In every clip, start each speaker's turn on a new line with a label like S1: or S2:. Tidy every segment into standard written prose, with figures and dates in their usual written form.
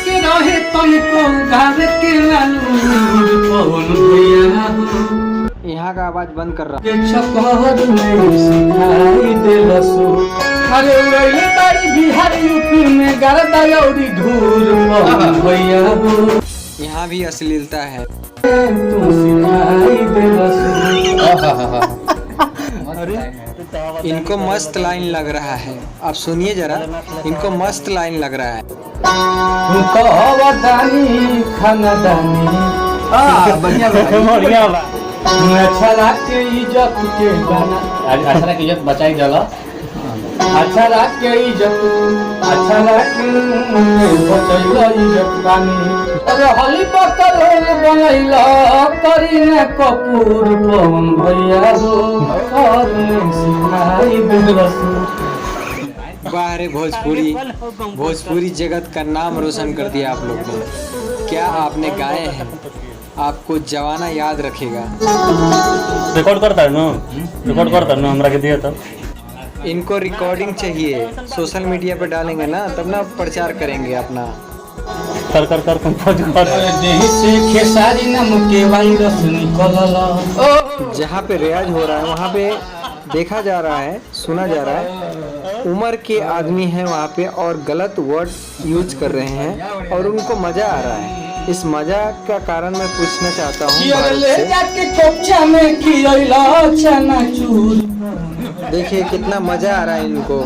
S1: के रहे तुमको गावे के लालू पवन भैया हो।
S2: यहाँ का आवाज बंद कर रहा।
S1: के चक्कर में सिखाई देलसो अरे उड़ैले तारी बिहार यूपी में गरदा यौरी धूल पवन भैया हो।
S2: यहाँ भी अश्लीलता है।
S1: तू सिखाई देलसो
S2: इनको मस्त लाइन लग रहा है, आप सुनिए जरा, इनको मस्त लाइन लग रहा है।
S1: तू तो हवादानी खानदानी
S3: बढ़िया बा
S1: अच्छा लाग के इज्जत के गाना
S3: अच्छा लाग के इज्जत बचाई जाला
S1: अच्छा लाग के इज्जत अच्छा लाग के बचैला इज्जत गानी अरे हली पत्थर होल बनैला करीना कपूर पवन भैया हो और में सिखाई देलसो।
S2: वाह रे भोजपुरी, भोजपुरी जगत का नाम रोशन कर दिया आप लोग ने। क्या आपने गाए हैं, आपको जवाना याद रखेगा।
S3: रिकॉर्ड करता है ना हमरा के दिया था।
S2: इनको रिकॉर्डिंग चाहिए, सोशल मीडिया पर डालेंगे ना तब ना प्रचार करेंगे अपना।
S3: कर कंपोज कर
S1: देही से खेसारी नाम के वायरस निकलला।
S2: जहाँ पे रियाज हो रहा है वहाँ पे देखा जा रहा है, सुना जा रहा है उम्र के आदमी हैं वहाँ पे और गलत वर्ड यूज कर रहे हैं और उनको मजा आ रहा है। इस मजा का कारण मैं पूछना चाहता हूँ देखिए कितना मजा आ रहा है इनको।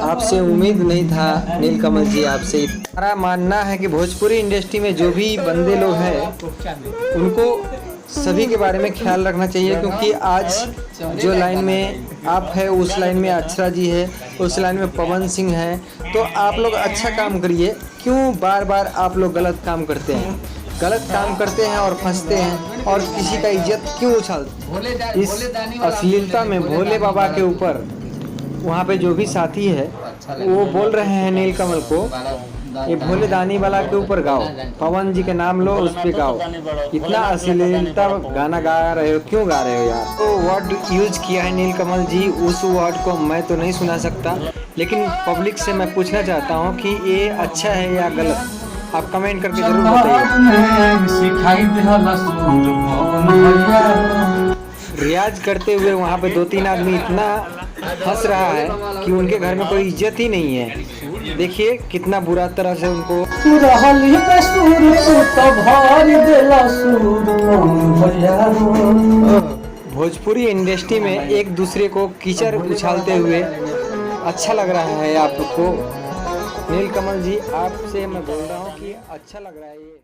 S2: आपसे उम्मीद नहीं था नीलकमल जी, आपसे हमारा मानना है कि भोजपुरी इंडस्ट्री में जो भी बंदे लोग हैं उनको सभी के बारे में ख्याल रखना चाहिए, क्योंकि आज जो लाइन में आप है उस लाइन में अक्षरा जी है, उस लाइन में पवन सिंह है। तो आप लोग अच्छा काम करिए, क्यों बार बार आप लोग गलत काम करते हैं, गलत काम करते हैं और फंसते हैं और किसी का इज्जत क्यों उछालते। इस अश्लीलता में भोले बाबा के ऊपर वहाँ पे जो भी साथी है वो बोल रहे हैं नीलकमल को ये भोले दानी वाला के ऊपर गाओ, पवन जी के नाम लो उस पे गाओ। इतना अश्लीलता गाना गा रहे हो, क्यों गा रहे हो यार। तो वर्ड यूज किया है नीलकमल जी, उस वर्ड को मैं तो नहीं सुना सकता, लेकिन पब्लिक से मैं पूछना चाहता हूँ कि ये अच्छा है या गलत, आप कमेंट करके जरूर बताइए। रियाज करते हुए वहाँ पे 2-3 आदमी इतना हंस रहा है कि उनके घर में कोई इज्जत ही नहीं है। देखिए कितना बुरा तरह से उनको भोजपुरी इंडस्ट्री में एक दूसरे को कीचड़ उछालते हुए अच्छा लग रहा है आपको। नीलकमल जी आपसे मैं बोल रहा हूँ कि अच्छा लग रहा है ये।